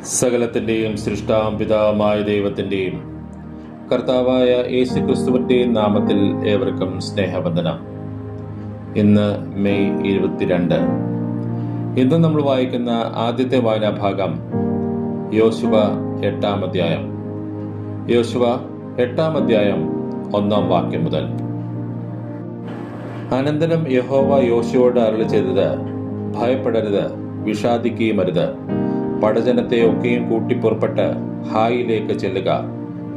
സകലത്തിൻ്റെയും സൃഷ്ടാവും പിതാവുമായ ദൈവത്തിൻ്റെയും കർത്താവായ യേശുക്രിസ്തുവിൻ്റെയും നാമത്തിൽ ഏവർക്കും സ്നേഹവന്ദനം. ഇന്ന് മെയ് 22. ഇന്ന് നമ്മൾ വായിക്കുന്ന ആദ്യത്തെ വായനാഭാഗം യോശുവ 8-ാം അധ്യായം. യോശുവ 8-ാം അധ്യായം 1-ാം വാക്യം മുതൽ. അനന്തരം യഹോവ യോശുവയോട് അരുളി ചെയ്തത്, ഭയപ്പെടരുത്, വിഷാദിക്കുകയുമരുത്. പടജനത്തെ ഒക്കെയും കൂട്ടി പുറപ്പെട്ട് ഹായിലേക്ക് ചെല്ലുക.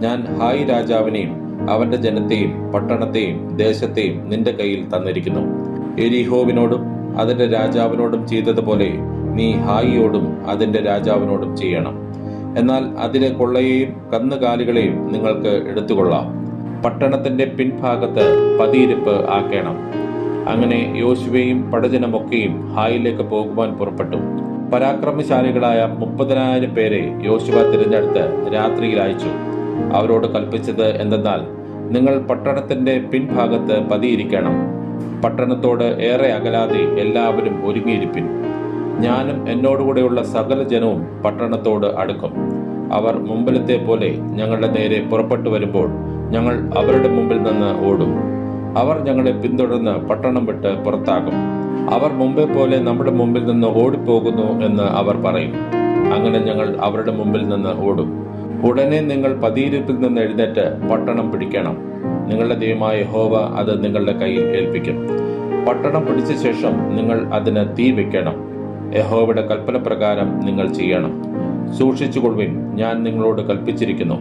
ഞാൻ ഹായി രാജാവിനെയും അവന്റെ ജനത്തെയും പട്ടണത്തെയും ദേശത്തെയും നിന്റെ കയ്യിൽ തന്നിരിക്കുന്നു. എരിഹോവിനോടും അതിന്റെ രാജാവിനോടും ചെയ്തതുപോലെ നീ ഹായിയോടും അതിന്റെ രാജാവിനോടും ചെയ്യണം. എന്നാൽ അതിലെ കൊള്ളയെയും കന്നുകാലികളെയും നിങ്ങൾക്ക് എടുത്തുകൊള്ളാം. പട്ടണത്തിന്റെ പിൻഭാഗത്ത് പതിയിരിപ്പ് ആക്കണം. അങ്ങനെ യോശുവയും പടജനമൊക്കെയും ഹായിലേക്ക് പോകുവാൻ പുറപ്പെട്ടു. പരാക്രമശാലികളായ 30,000 പേരെ യോശുവ തിരഞ്ഞെടുത്ത് രാത്രിയിൽ അയച്ചു. അവരോട് കൽപ്പിച്ചത് എന്തെന്നാൽ, നിങ്ങൾ പട്ടണത്തിന്റെ പിൻഭാഗത്ത് പതിയിരിക്കണം. പട്ടണത്തോട് ഏറെ അകലാതെ എല്ലാവരും ഒരുങ്ങിയിരിപ്പിൻ. ഞാനും എന്നോടുകൂടെയുള്ള സകല ജനവും പട്ടണത്തോട് അടുക്കും. അവർ മുമ്പിലത്തെ പോലെ ഞങ്ങളുടെ നേരെ പുറപ്പെട്ടു വരുമ്പോൾ ഞങ്ങൾ അവരുടെ മുമ്പിൽ നിന്ന് ഓടും. അവർ ഞങ്ങളെ പിന്തുടർന്ന് പട്ടണം വിട്ട് പുറത്താകും. അവർ മുമ്പേ പോലെ നമ്മുടെ മുമ്പിൽ നിന്ന് ഓടിപ്പോകുന്നു എന്ന് അവർ പറയും. അങ്ങനെ ഞങ്ങൾ അവരുടെ മുമ്പിൽ നിന്ന് ഓടും. ഉടനെ നിങ്ങൾ പതിയിരിപ്പിൽ നിന്ന് എഴുന്നേറ്റ് പട്ടണം പിടിക്കണം. നിങ്ങളുടെ ദൈവമായ യഹോവ അത് നിങ്ങളുടെ കയ്യിൽ ഏൽപ്പിക്കും. പട്ടണം പിടിച്ച ശേഷം നിങ്ങൾ അതിന് തീ വെക്കണം. യഹോവയുടെ കൽപ്പന പ്രകാരം നിങ്ങൾ ചെയ്യണം. സൂക്ഷിച്ചുകൊള്ളുവിൻ, ഞാൻ നിങ്ങളോട് കൽപ്പിച്ചിരിക്കുന്നു.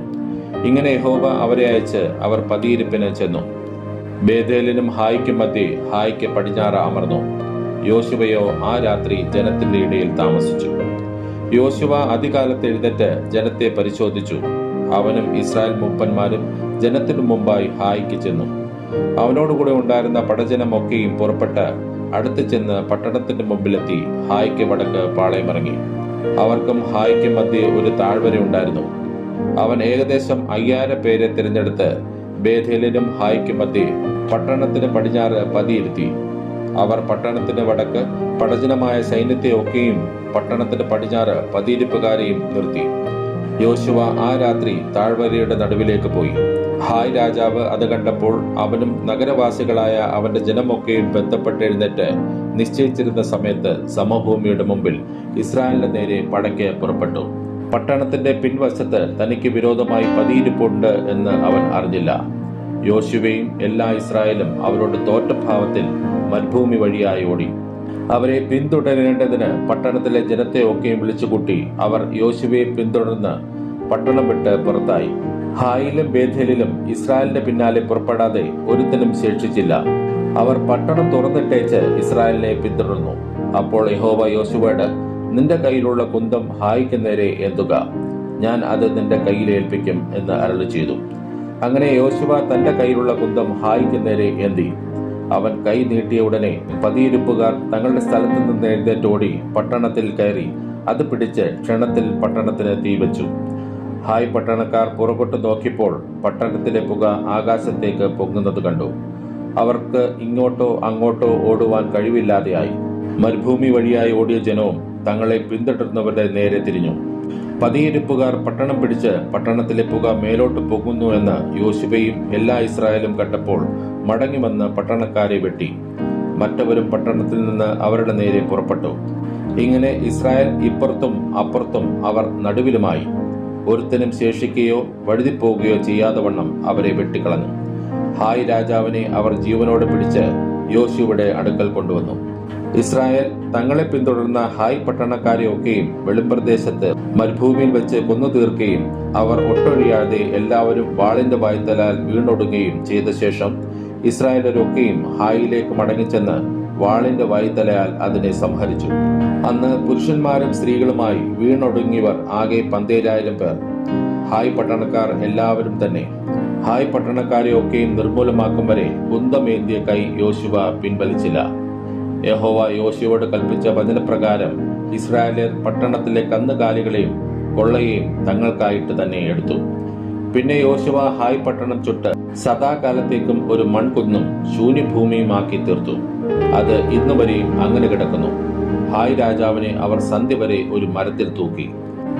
ഇങ്ങനെ യഹോവ അവരെ അയച്ച് അവർ പതിയിരിപ്പിന് ചെന്നു. ബേഥേലിനും ഹായിക്കും മധ്യേ ഹായിക്ക് പടിഞ്ഞാറ് അമർന്നു. യോശുവയോ ആ രാത്രി ജനത്തിന്റെ ഇടയിൽ താമസിച്ചു. യോശുവ അതികാലത്ത് എഴുന്നേറ്റ് ജനത്തെ പരിശോധിച്ചു. അവനും ഇസ്രായേൽ മൂപ്പന്മാരും ജനത്തിനു മുമ്പായി ഹായിക്ക് ചെന്നു. അവനോടുകൂടെ ഉണ്ടായിരുന്ന പടജനമൊക്കെയും പുറപ്പെട്ട് അടുത്ത് ചെന്ന് പട്ടണത്തിന്റെ മുമ്പിലെത്തി ഹായിക്ക് വടക്ക് പാളയമിറങ്ങി. അവർക്കും ഹായിക്കും മധ്യേ ഒരു താഴ്വര ഉണ്ടായിരുന്നു. അവൻ ഏകദേശം 5000 പേരെ തിരഞ്ഞെടുത്ത് ബേഥേലിനും ഹായിക്കും മധ്യേ പട്ടണത്തിന് പടിഞ്ഞാറ് പതിയിരുത്തി. അവർ പട്ടണത്തിന് വടക്ക് പടജനമായ സൈന്യത്തെ ഒക്കെയും പട്ടണത്തിന് പടിഞ്ഞാറ് പതിയിരിപ്പുകാരെയും നിർത്തി. യോശുവ ആ രാത്രി താഴ്വരയുടെ നടുവിലേക്ക് പോയി. ഹായ് രാജാവ് അത് കണ്ടപ്പോൾ അവനും നഗരവാസികളായ അവന്റെ ജനമൊക്കെയും ബന്ധപ്പെട്ട് എഴുന്നേറ്റ് നിശ്ചയിച്ചിരുന്ന സമയത്ത് സമഭൂമിയുടെ മുമ്പിൽ ഇസ്രായേലിന്റെ നേരെ പടയ്ക്ക് പുറപ്പെട്ടു. പട്ടണത്തിന്റെ പിൻവശത്ത് തനിക്ക് വിരോധമായി പതിയിരിപ്പുണ്ട് എന്ന് അവൻ അറിഞ്ഞില്ല. യോശുവയും എല്ലാ ഇസ്രായേലും അവരോട് തോറ്റഭാവത്തിൽ മരുഭൂമി വഴിയായി ഓടി. അവരെ പിന്തുടരേണ്ടതിന് പട്ടണത്തിലെ ജനത്തെ ഒക്കെയും വിളിച്ചുകൂട്ടി അവർ യോശുവയെ പിന്തുടർന്ന് പട്ടണം വിട്ട് പുറത്തായി. ഹായിലും ബേഥേലിലും ഇസ്രായേലിന്റെ പിന്നാലെ പുറപ്പെടാതെ ഒരുത്തനും ശേഷിച്ചില്ല. അവർ പട്ടണം തുറന്നിട്ടേച്ച് ഇസ്രായേലിനെ പിന്തുടർന്നു. അപ്പോൾ യഹോവ യോശുവയോട്, നിന്റെ കയ്യിലുള്ള കുന്തം ഹായിക്ക് നേരെ ഏന്തുക, ഞാൻ അത് നിന്റെ കയ്യിൽ ഏൽപ്പിക്കും എന്ന് അരുളി ചെയ്തു. അങ്ങനെ യോശുവ തന്റെ കയ്യിലുള്ള കുന്തം ഹായിക്ക് നേരെ ഏന്തി. അവൻ കൈ നീട്ടിയ ഉടനെ പതിയിരിപ്പുകാർ തങ്ങളുടെ സ്ഥലത്ത് നിന്ന് എഴുന്നേറ്റോടി പട്ടണത്തിൽ കയറി അത് പിടിച്ച് ക്ഷണത്തിൽ പട്ടണത്തിന് തീവച്ചു. ഹായ് പട്ടണക്കാർ പുറകോട്ട് നോക്കിയപ്പോൾ പട്ടണത്തിലെ പുക ആകാശത്തേക്ക് പൊങ്ങുന്നത് കണ്ടു. അവർക്ക് ഇങ്ങോട്ടോ അങ്ങോട്ടോ ഓടുവാൻ കഴിവില്ലാതെയായി. മരുഭൂമി വഴിയായി ഓടിയ ജനവും തങ്ങളെ പിന്തുടർന്നവരുടെ നേരെ തിരിഞ്ഞു. പതിയിരിപ്പുകാർ പട്ടണം പിടിച്ച് പട്ടണത്തിലെ പുക മേലോട്ട് പോകുന്നു എന്ന് യോശുവയും എല്ലാ ഇസ്രായേലും കണ്ടപ്പോൾ മടങ്ങി വന്ന് പട്ടണക്കാരെ വെട്ടി. മറ്റവരും പട്ടണത്തിൽ നിന്ന് അവരുടെ നേരെ പുറപ്പെട്ടു. ഇങ്ങനെ ഇസ്രായേൽ ഇപ്പുറത്തും അപ്പുറത്തും അവർ നടുവിലുമായി. ഒരുത്തനും ശേഷിക്കുകയോ വഴുതിപ്പോവുകയോ ചെയ്യാതെ വണ്ണം അവരെ വെട്ടിക്കളഞ്ഞു. ഹായ് രാജാവിനെ അവർ ജീവനോട് പിടിച്ച് യോശുവയുടെ അടുക്കൽ കൊണ്ടുവന്നു. ഇസ്രായേൽ തങ്ങളെ പിന്തുടർന്ന ഹായ് പട്ടണക്കാരെ ഒക്കെയും വെളിമ്പ്രദേശത്ത് മരുഭൂമിയിൽ വെച്ച് കൊന്നു തീർക്കുകയും അവർ ഒട്ടൊഴിയാതെ എല്ലാവരും വാളിന്റെ വായ്ത്തലാൽ വീണൊടുങ്ങുകയും ചെയ്ത ശേഷം ഇസ്രായേലരൊക്കെയും ഹായിലേക്ക് മടങ്ങിച്ചെന്ന് വാളിന്റെ വായ്ത്തലയാൽ അതിനെ സംഹരിച്ചു. അന്ന് പുരുഷന്മാരും സ്ത്രീകളുമായി വീണൊടുങ്ങിയവർ ആകെ 12,000 പേർ. ഹായ് പട്ടണക്കാർ എല്ലാവരും തന്നെ. ഹായ് പട്ടണക്കാരെ ഒക്കെയും നിർമൂലമാക്കും വരെ കുന്തമേന്തിയ കൈ യോശുവ പിൻവലിച്ചില്ല. യഹോവ യോശുവയോട് കൽപ്പിച്ച വചനപ്രകാരം ഇസ്രായേലർ പട്ടണത്തിലെ കന്നുകാലികളെയും കൊള്ളയെയും തങ്ങൾക്കായിട്ട് തന്നെ എടുത്തു. പിന്നെ യോശുവ ഹായ് പട്ടണം ചുട്ട് സദാകാലത്തേക്കും ഒരു മൺകുന്നും ശൂന്യഭൂമിയുമാക്കി തീർത്തു. അത് ഇന്നുവരെയും അങ്ങനെ കിടക്കുന്നു. ഹായ് രാജാവിനെ അവർ സന്ധ്യ വരെ ഒരു മരത്തിൽ തൂക്കി.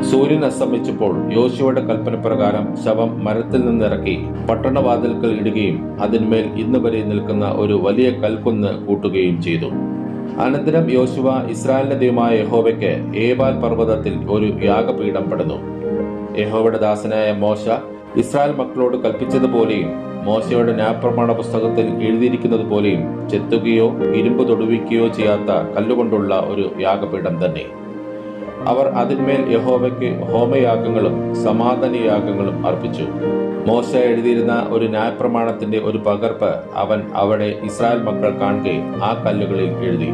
സൂര്യൻ അസ്തമിച്ചപ്പോൾ യോശുവയുടെ കൽപ്പന പ്രകാരം ശവം മരത്തിൽ നിന്നിറക്കി പട്ടണവാതിൽക്കൽ ഇടുകയും അതിന്മേൽ ഇന്നുവരെ നിൽക്കുന്ന ഒരു വലിയ കൽക്കുന്ന് കൂട്ടുകയും ചെയ്തു. അനന്തരം യോശുവ ഇസ്രായേലിന്റെ ദൈവമായ യഹോവയ്ക്ക് ഏബാൽ പർവ്വതത്തിൽ ഒരു യാഗപീഠം പണിതു. യഹോവയുടെ ദാസനായ മോശ ഇസ്രായേൽ മക്കളോട് കൽപ്പിച്ചതുപോലെയും മോശയുടെ ന്യായപ്രമാണ പുസ്തകത്തിൽ എഴുതിയിരിക്കുന്നത് പോലെയും ചെത്തുകയോ ഇരുമ്പ് തൊടുവിക്കുകയോ ചെയ്യാത്ത കല്ലുകൊണ്ടുള്ള ഒരു യാഗപീഠം തന്നെ. അവർ അതിന്മേൽ യഹോവയ്ക്ക് ഹോമയാഗങ്ങളും സമാധാനയാഗങ്ങളും അർപ്പിച്ചു. മോശ എഴുതിയിരുന്ന ഒരു ന്യായപ്രമാണത്തിന്റെ ഒരു പകർപ്പ് അവൻ അവിടെ ഇസ്രായേൽ മക്കൾ കാണുകെ ആ കല്ലുകളിൽ എഴുതി.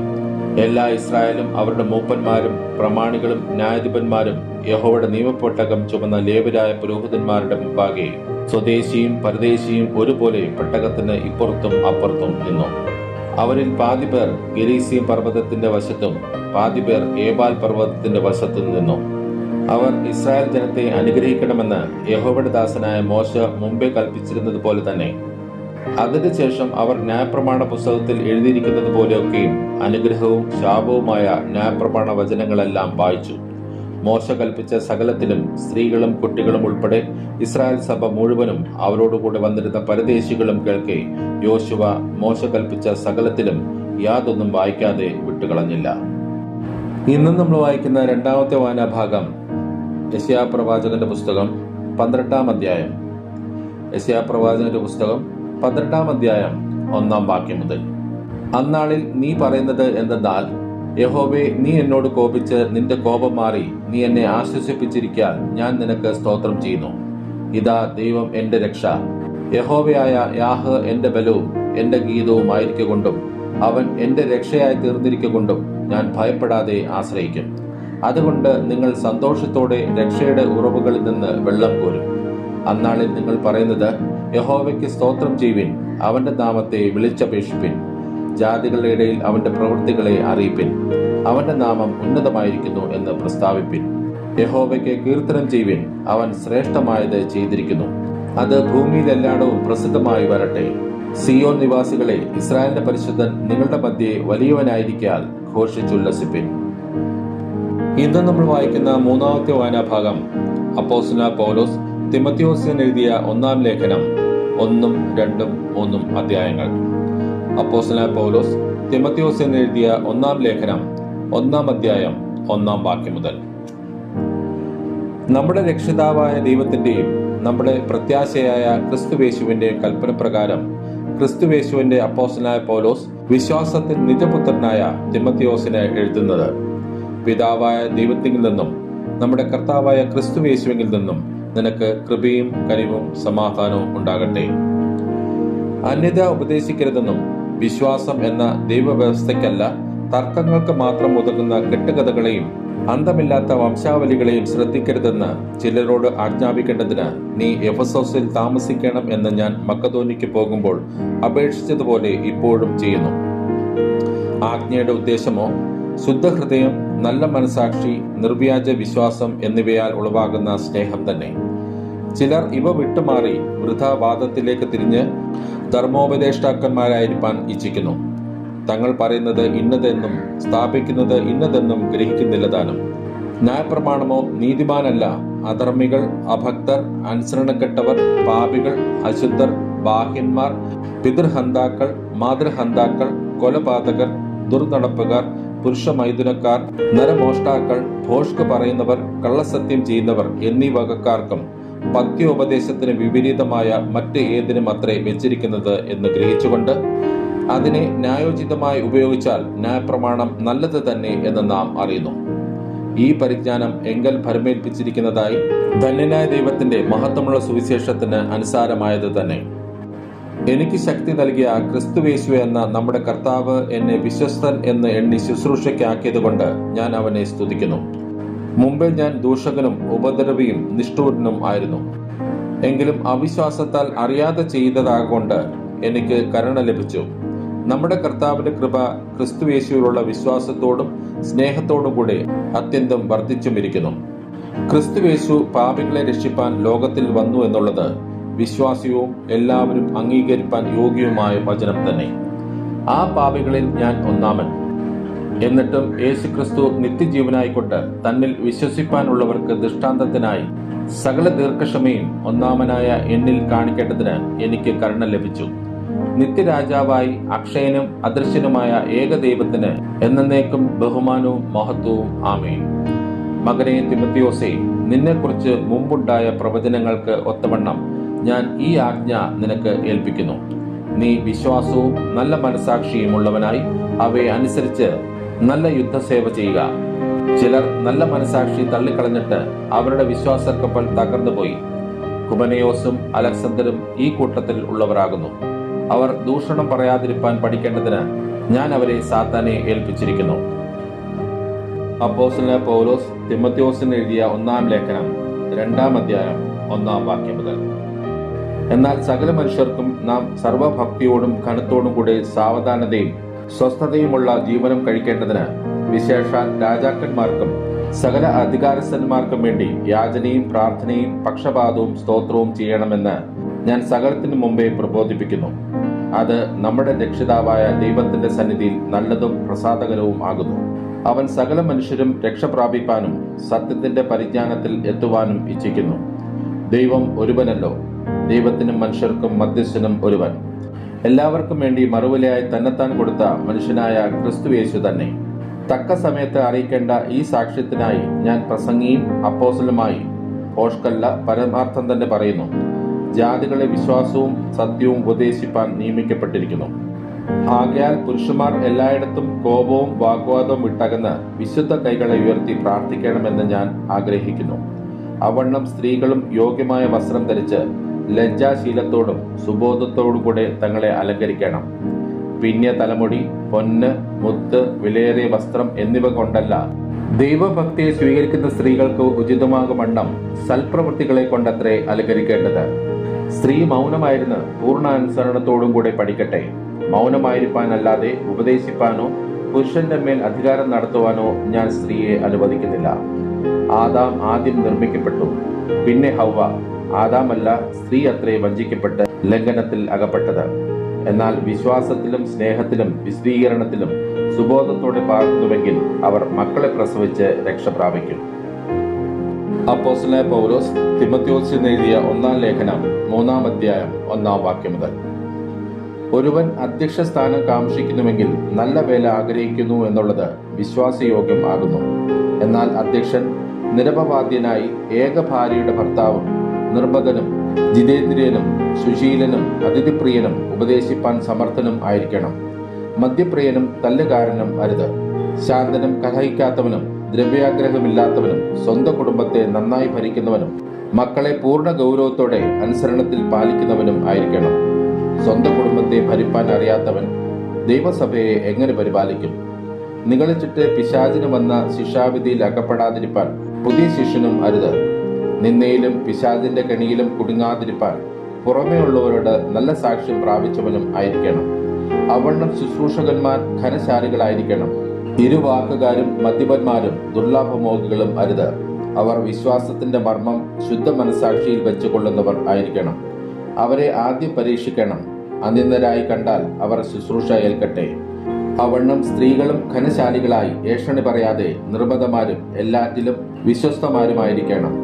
എല്ലാ ഇസ്രായേലും അവരുടെ മൂപ്പന്മാരും പ്രമാണികളും ന്യായാധിപന്മാരും യഹോവയുടെ നിയമപ്പെട്ടകം ചുമന്ന ലേവ്യരായ പുരോഹിതന്മാരുടെ മുമ്പാകെ സ്വദേശിയും പരദേശിയും ഒരുപോലെ പെട്ടകത്തിന് ഇപ്പുറത്തും അപ്പുറത്തും നിന്നു. അവരിൽ പാതിപേർ ഗെരീസീം പർവ്വതത്തിന്റെ വശത്തും പാതിപേർ ഏബാൽ പർവ്വതത്തിന്റെ വശത്തും നിന്നു. അവർ ഇസ്രായേൽ ജനത്തെ അനുഗ്രഹിക്കണമെന്ന് യഹോവയുടെ ദാസനായ മോശ മുമ്പേ കൽപ്പിച്ചിരുന്നത് പോലെ തന്നെ. അതിനുശേഷം അവർ ന്യായപ്രമാണ പുസ്തകത്തിൽ എഴുതിയിരിക്കുന്നത് പോലെയൊക്കെയും അനുഗ്രഹവും ശാപവുമായ ന്യായപ്രമാണ വചനങ്ങളെല്ലാം വായിച്ചു. മോശ കൽപ്പിച്ച സകലത്തിലും സ്ത്രീകളും കുട്ടികളും ഉൾപ്പെടെ ഇസ്രായേൽ സഭ മുഴുവനും അവരോടുകൂടെ വന്നിരുന്ന പരദേശികളും കേൾക്കെ യോശുവ മോശ കൽപ്പിച്ച സകലത്തിലും യാതൊന്നും വായിക്കാതെ വിട്ടുകളഞ്ഞില്ല. ഇന്നും നമ്മൾ വായിക്കുന്ന രണ്ടാമത്തെ വായനാഭാഗം യെശയ്യാ പ്രവാചകന്റെ പുസ്തകം 12-ാം അധ്യായം. യെശയ്യാ പ്രവാചകന്റെ പുസ്തകം 12-ാം അധ്യായം 1-ാം വാക്യം മുതൽ. അന്നാളിൽ നീ പറയുന്നത് എന്തെന്നാൽ, യഹോവേ, നീ എന്നോട് കോപിച്ച് നിന്റെ കോപം മാറി നീ എന്നെ ആശ്വസിപ്പിച്ചിരിക്കാൻ ഞാൻ നിനക്ക് സ്തോത്രം ചെയ്യുന്നു. ഇതാ ദൈവം എന്റെ രക്ഷ, യഹോവയായ യാഹ് എന്റെ ബലവും എന്റെ ഗീതവും ആയിരിക്കൊണ്ടും അവൻ എന്റെ രക്ഷയായി തീർന്നിരിക്കൊണ്ടും ഞാൻ ഭയപ്പെടാതെ ആശ്രയിക്കും. അതുകൊണ്ട് നിങ്ങൾ സന്തോഷത്തോടെ രക്ഷയുടെ ഉറവുകളിൽ നിന്ന് വെള്ളം കോരും. അന്നാളിൽ നിങ്ങൾ പറയുന്നത്, യഹോവയ്ക്ക് സ്തോത്രം ചെയ്യുവിൻ, അവന്റെ നാമത്തെ വിളിച്ചപേക്ഷിപ്പിൻ, ജാതികളുടെ ഇടയിൽ അവന്റെ പ്രവൃത്തികളെ അറിയിപ്പിൻ, അവന്റെ നാമം ഉന്നതമായിരിക്കുന്നു എന്ന് പ്രസ്താവിപ്പിൻ. യഹോവയ്ക്ക് കീർത്തനം ചെയ്യുവിൻ, അവൻ ശ്രേഷ്ഠമായത് ചെയ്തിരിക്കുന്നു, അത് ഭൂമിയിലെല്ലായിടവും പ്രസിദ്ധമായി വരട്ടെ. സിയോൻ നിവാസികളെ, ഇസ്രായേലിന്റെ പരിശുദ്ധൻ നിങ്ങളുടെ മധ്യേ വലിയവനായിരിക്കാൽ ഘോഷിച്ചുല്ലസിപ്പിൻ. ഇന്ന് നമ്മൾ വായിക്കുന്ന മൂന്നാമത്തെ വായനാഭാഗം അപ്പോസ്തലനായ പൗലോസ് തിമോഥെയോസിന് എഴുതിയ 1-ാം ലേഖനം 1, 2, 3 അധ്യായങ്ങൾ. അപ്പോസ്തലനായ പൗലോസ് തിമോഥെയോസിന് എഴുതിയ 1-ാം ലേഖനം 1-ാം അധ്യായം 1-ാം വാക്യം മുതൽ. നമ്മുടെ രക്ഷിതാവായ ദൈവത്തിന്റെയും നമ്മുടെ പ്രത്യാശയായ ക്രിസ്തുവേശുവിന്റെ കൽപ്പന പ്രകാരം ക്രിസ്തുവേശുവിന്റെ അപ്പോസ്തലനായ പൗലോസ് വിശ്വാസത്തിൽ നിജപുത്രനായ തിമോഥെയോസിന് എഴുതുന്നത്, പിതാവായ ദൈവത്തിൽ നിന്നും നമ്മുടെ കർത്താവായ ക്രിസ്തുവേശുവിൽ നിന്നും നിനക്ക് കൃപയും കനിവും സമാധാനവും ഉണ്ടാകട്ടെ. അന്യത ഉപദേശിക്കരുതെന്നും വിശ്വാസം എന്ന ദൈവവ്യവസ്ഥയ്ക്കല്ല തർക്കങ്ങൾക്ക് മാത്രം ഒതുങ്ങുന്ന കെട്ടുകഥകളെയും അന്തമില്ലാത്ത വംശാവലികളെയും ശ്രദ്ധിക്കരുതെന്ന് ചിലരോട് ആജ്ഞാപിക്കേണ്ടതിന് നീ എഫെസോസിൽ താമസിക്കണം എന്ന് ഞാൻ മക്കദോനിക്ക് പോകുമ്പോൾ അപേക്ഷിച്ചതുപോലെ ഇപ്പോഴും ചെയ്യുന്നു. ആജ്ഞയുടെ ഉദ്ദേശമോ ശുദ്ധഹൃദയം, നല്ല മനസാക്ഷി, നിർവ്യാജ വിശ്വാസം എന്നിവയാൽ ഉളവാകുന്ന സ്നേഹം തന്നെ. ചിലർ ഇവ വിട്ടുമാറി വൃഥാവാദത്തിലേക്ക് തിരിഞ്ഞ് ധർമ്മോപദേഷ്ടാക്കന്മാരായിരിക്കാൻ ഇച്ഛിക്കുന്നു. തങ്ങൾ പറയുന്നത് ഇന്നതെന്നും സ്ഥാപിക്കുന്നത് ഇന്നതെന്നും ഗ്രഹിക്കുന്നില്ലതാനും. ന്യായപ്രമാണമോ നീതിമാനല്ല, അധർമ്മികൾ, അഭക്തർ, അനുസരണക്കെട്ടവർ, പാപികൾ, അശുദ്ധർ, ബാഹ്യന്മാർ, പിതൃഹന്താക്കൾ, മാതൃഹന്താക്കൾ, കൊലപാതകർ, ദുർനടപ്പുകാർ, പുരുഷമൈഥുനക്കാർ, നരമോഷ്ടാക്കൾ, ഭോഷ്ക് പറയുന്നവർ, കള്ളസത്യം ചെയ്യുന്നവർ എന്നീ വകക്കാർക്കും പഥ്യോപദേശത്തിന് വിപരീതമായ മറ്റ് ഏതിനും അത്രേ വെച്ചിരിക്കുന്നത് എന്ന് ഗ്രഹിച്ചുകൊണ്ട് അതിനെ ന്യായോചിതമായി ഉപയോഗിച്ചാൽ ന്യായപ്രമാണം നല്ലത് തന്നെ എന്ന് നാം അറിയുന്നു. ഈ പരിജ്ഞാനം എങ്കൽ ഭരമേൽപ്പിച്ചിരിക്കുന്നതായി ധന്യനായ ദൈവത്തിന്റെ മഹത്വമുള്ള സുവിശേഷത്തിന് അനുസാരമായത് തന്നെ. എനിക്ക് ശക്തി നൽകിയ ക്രിസ്തുവേശു എന്ന നമ്മുടെ കർത്താവ് എന്നെ വിശ്വസ്തൻ എന്ന് എണ്ണി ശുശ്രൂഷയ്ക്കാക്കിയത് കൊണ്ട് ഞാൻ അവനെ സ്തുതിക്കുന്നു. മുമ്പേ ഞാൻ ദൂഷകനും ഉപദ്രവിയും നിഷ്ഠൂരനും ആയിരുന്നു. എങ്കിലും അവിശ്വാസത്താൽ അറിയാതെ ചെയ്തതാകൊണ്ട് എനിക്ക് കരുണ ലഭിച്ചു. നമ്മുടെ കർത്താവിന്റെ കൃപ ക്രിസ്തുവേശുവിലുള്ള വിശ്വാസത്തോടും സ്നേഹത്തോടും കൂടെ അത്യന്തം വർദ്ധിച്ചുമിരിക്കുന്നു. ക്രിസ്തുവേശു പാപികളെ രക്ഷിപ്പാൻ ലോകത്തിൽ വന്നു എന്നുള്ളത് വിശ്വാസിയവും എല്ലാവരും അംഗീകരിപ്പാൻ യോഗ്യവുമായ വചനം തന്നെ. ആ പാപികളിൽ ഞാൻ ഒന്നാമൻ. എന്നിട്ടും യേശുക്രിസ്തു നിത്യജീവനായിക്കൊണ്ട് തന്നിൽ വിശ്വസിപ്പാനുള്ളവർക്ക് ദൃഷ്ടാന്തത്തിനായി സകല ദീർഘക്ഷമയും ഒന്നാമനായ എന്നിൽ കാണിക്കേണ്ടതിന് എനിക്ക് കരുണ ലഭിച്ചു. നിത്യരാജാവായി അക്ഷയനും അദൃശ്യനുമായ ഏകദൈവത്തിന് എന്നേക്കും ബഹുമാനവും മഹത്വവും ആമേൻ. മകനെ തിമോഥെയോസേ, നിന്നെക്കുറിച്ച് മുമ്പുണ്ടായ പ്രവചനങ്ങൾക്ക് ഒത്തവണ്ണം ഞാൻ ഈ ആജ്ഞ നിനക്ക് ഏൽപ്പിക്കുന്നു. നീ വിശ്വാസവും നല്ല മനസാക്ഷിയും ഉള്ളവനായി അവയെ അനുസരിച്ച് നല്ല യുദ്ധസേവ ചെയ്യുക. ചിലർ നല്ല മനസാക്ഷി തള്ളിക്കളഞ്ഞിട്ട് അവരുടെ വിശ്വാസക്കപ്പൽ തകർന്നുപോയി. ഹുമനയോസും അലക്സണ്ടറും ഈ കൂട്ടത്തിൽ ഉള്ളവരാകുന്നു. അവർ ദൂഷണം പറയാതിരിപ്പാൻ പഠിക്കേണ്ടതിന് ഞാൻ അവരെ സാത്താനെ ഏൽപ്പിച്ചിരിക്കുന്നു. അപ്പോസ്തലനായ പൗലോസ് തിമോഥെയോസിന് എഴുതിയ 1-ാം ലേഖനം 2-ാം അധ്യായം 1-ാം വാക്യം മുതൽ. എന്നാൽ സകല മനുഷ്യർക്കും നാം സർവഭക്തിയോടും ഘനത്തോടും കൂടി സാവധാനതയും സ്വസ്ഥതയുമുള്ള ജീവനം കഴിക്കേണ്ടതിന്, വിശേഷാൽ രാജാക്കന്മാർക്കും സകല അധികാരസ്ഥന്മാർക്കും വേണ്ടി യാചനയും പ്രാർത്ഥനയും പക്ഷപാതവും സ്തോത്രവും ചെയ്യണമെന്ന് ഞാൻ സകലത്തിനു മുമ്പേ പ്രബോധിപ്പിക്കുന്നു. അത് നമ്മുടെ രക്ഷിതാവായ ദൈവത്തിന്റെ സന്നിധിയിൽ നല്ലതും പ്രസാദകരവും ആകുന്നു. അവൻ സകല മനുഷ്യരും രക്ഷപ്രാപിപ്പാനും സത്യത്തിന്റെ പരിജ്ഞാനത്തിൽ എത്തുവാനും ഇച്ഛിക്കുന്നു. ദൈവം ഒരുവനല്ലോ, ദൈവത്തിനും മനുഷ്യർക്കും മധ്യസ്ഥനും ഒരുവൻ, എല്ലാവർക്കും വേണ്ടി മറുവിലയായി തന്നെത്താൻ കൊടുത്ത മനുഷ്യനായ ക്രിസ്തു യേശു തന്നെ. തക്ക സമയത്ത് അറിയിക്കേണ്ട ഈ സാക്ഷ്യത്തിനായി ഞാൻ പ്രസംഗിയും അപ്പോസ്തലനുമായി ഓഷ്കല്ല പരമാർത്ഥം തന്നെ പറയുന്നു. ജാതികളെ വിശ്വാസവും സത്യവും ഉപദേശിപ്പാൻ നിയമിക്കപ്പെട്ടിരിക്കുന്നു. ആകയാൽ പുരുഷന്മാർ എല്ലായിടത്തും കോപവും വാഗ്വാദവും വിട്ടകന്ന് വിശുദ്ധ കൈകളെ ഉയർത്തി പ്രാർത്ഥിക്കണമെന്ന് ഞാൻ ആഗ്രഹിക്കുന്നു. അവണ്ണം സ്ത്രീകളും യോഗ്യമായ വസ്ത്രം ധരിച്ച് ലജ്ജാശീലത്തോടും സുബോധത്തോടും കൂടെ തങ്ങളെ അലങ്കരിക്കണം. പിന്നിയ തലമുടി, പൊന്ന്, മുത്ത്, വിലയേറിയ വസ്ത്രം എന്നിവ കൊണ്ടല്ല, ദൈവഭക്തിയെ സ്വീകരിക്കുന്ന സ്ത്രീകൾക്ക് ഉചിതമാകുമണ്ണം സൽപ്രവൃത്തികളെ കൊണ്ടത്രേ അലങ്കരിക്കേണ്ടത്. സ്ത്രീ മൗനമായിരുന്ന് പൂർണ്ണ അനുസരണത്തോടും കൂടെ പഠിക്കട്ടെ. മൗനമായിരിക്കാനല്ലാതെ ഉപദേശിപ്പാനോ പുരുഷന്റെ മേൽ അധികാരം നടത്തുവാനോ ഞാൻ സ്ത്രീയെ അനുവദിക്കുന്നില്ല. ആദാം ആദ്യം നിർമ്മിക്കപ്പെട്ടു, പിന്നെ ഹൗവ. ആദാമല്ല, സ്ത്രീ അത്രേ വഞ്ചിക്കപ്പെട്ട് ലംഘനത്തിൽ അകപ്പെട്ടത്. എന്നാൽ വിശ്വാസത്തിലും സ്നേഹത്തിലും വിശദീകരണത്തിലും സുബോധത്തോടെ പാർക്കുന്നുവെങ്കിൽ അവർ മക്കളെ പ്രസവിച്ച് രക്ഷ പ്രാപിക്കും. അപ്പോസ്തലനായ പൗലോസ് തിമോഥെയോസിന് എഴുതിയ 1-ാം ലേഖനം 3-ാം അധ്യായം 1-ാം വാക്യം മുതൽ. ഒരുവൻ അധ്യക്ഷ സ്ഥാനം കാംക്ഷിക്കുന്നുവെങ്കിൽ നല്ല വേല ആഗ്രഹിക്കുന്നു എന്നുള്ളത് വിശ്വാസയോഗ്യം ആകുന്നു. എന്നാൽ അധ്യക്ഷൻ നിരപവാദ്യനായി ഏകഭാര്യയുടെ ഭർത്താവും നിർബധനും ജിതേന്ദ്രിയനും സുശീലനും അതിഥിപ്രിയനും ഉപദേശിപ്പാൻ സമർത്ഥനും ആയിരിക്കണം. മദ്യപ്രിയനും തല്ലുകാരനും അരുത്. ശാന്തനും കലഹിക്കാത്തവനും ദ്രവ്യാഗ്രഹമില്ലാത്തവനും സ്വന്തം കുടുംബത്തെ നന്നായി ഭരിക്കുന്നവനും മക്കളെ പൂർണ്ണ ഗൗരവത്തോടെ അനുസരണത്തിൽ പാലിക്കുന്നവനും ആയിരിക്കണം. സ്വന്തം കുടുംബത്തെ ഭരിപ്പാൻ അറിയാത്തവൻ ദൈവസഭയെ എങ്ങനെ പരിപാലിക്കും? നിഗളിച്ചിട്ട് പിശാചിന് വന്ന ശിക്ഷാവിധിയിൽ അകപ്പെടാതിരിപ്പാൻ പുതിയ ശിഷ്യനും അരുത്. നിന്നയിലും പിശാചിന്റെ കെണിയിലും കുടുങ്ങാതിരിപ്പാൻ പുറമേ ഉള്ളവരോട് നല്ല സാക്ഷ്യം പ്രാപിച്ചവനും ആയിരിക്കണം. അവണ്ണം ശുശ്രൂഷകന്മാർ ഘനശാലികളായിരിക്കണം. ഇരുവാക്കുകാരും മദ്യപന്മാരും ദുർലാഭമോഹികളും അരുത്. അവർ വിശ്വാസത്തിന്റെ മർമ്മം ശുദ്ധ മനസാക്ഷിയിൽ വെച്ചുകൊള്ളുന്നവർ ആയിരിക്കണം. അവരെ ആദ്യം പരീക്ഷിക്കണം. അനിന്ദരായി കണ്ടാൽ അവർ ശുശ്രൂഷ ഏൽക്കട്ടെ. അവണ്ണം സ്ത്രീകളും ഘനശാലികളായി ഏഷണി പറയാതെ നിർബന്ധമാരും എല്ലാറ്റിലും വിശ്വസ്തമാരുമായിരിക്കണം.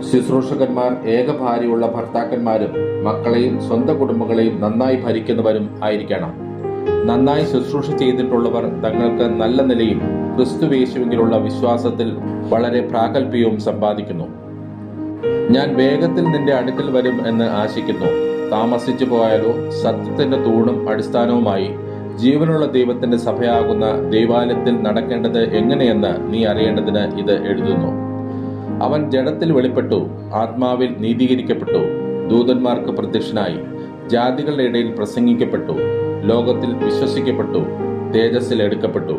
ശുശ്രൂഷകന്മാർ ഏകഭാര്യയുള്ള ഭർത്താക്കന്മാരും മക്കളെയും സ്വന്തം കുടുംബങ്ങളെയും നന്നായി ഭരിക്കുന്നവരും ആയിരിക്കണം. നന്നായി ശുശ്രൂഷ ചെയ്തിട്ടുള്ളവർ തങ്ങൾക്ക് നല്ല നിലയും ക്രിസ്തുവേശുവിലുള്ള വിശ്വാസത്തിൽ വളരെ പ്രാഗൽഭ്യവും സമ്പാദിക്കുന്നു. ഞാൻ വേഗത്തിൽ നിന്റെ അടുക്കൽ വരും എന്ന് ആശിക്കുന്നു. താമസിച്ചു പോയാലോ സത്യത്തിന്റെ തൂണും അടിസ്ഥാനവുമായി ജീവനുള്ള ദൈവത്തിന്റെ സഭയാകുന്ന ദൈവാലയത്തിൽ നടക്കേണ്ടത് എങ്ങനെയെന്ന് നീ അറിയേണ്ടതിന് ഇത് എഴുതുന്നു. അവൻ ജഡത്തിൽ വെളിപ്പെട്ടു, ആത്മാവിൽ നീതീകരിക്കപ്പെട്ടു, ദൂതന്മാർക്ക് പ്രത്യക്ഷനായി, ജാതികളുടെ ഇടയിൽ പ്രസംഗിക്കപ്പെട്ടു, ലോകത്തിൽ വിശ്വസിക്കപ്പെട്ടു, തേജസ്സിൽ എടുക്കപ്പെട്ടു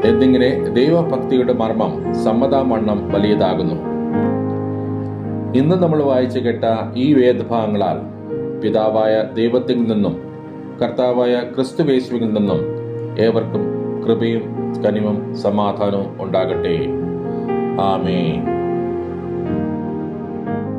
എന്നിങ്ങനെ ദൈവഭക്തിയുടെ മർമ്മം സമ്മതാമണ്ണം വലിയതാകുന്നു. ഇന്ന് നമ്മൾ വായിച്ചു കേട്ട ഈ വേദഭാഗങ്ങളാൽ പിതാവായ ദൈവത്തിൽ നിന്നും കർത്താവായ ക്രിസ്തുവേശുവിൽ നിന്നും ഏവർക്കും കൃപയും കനിവും സമാധാനവും ഉണ്ടാകട്ടെ. ആമേൻ.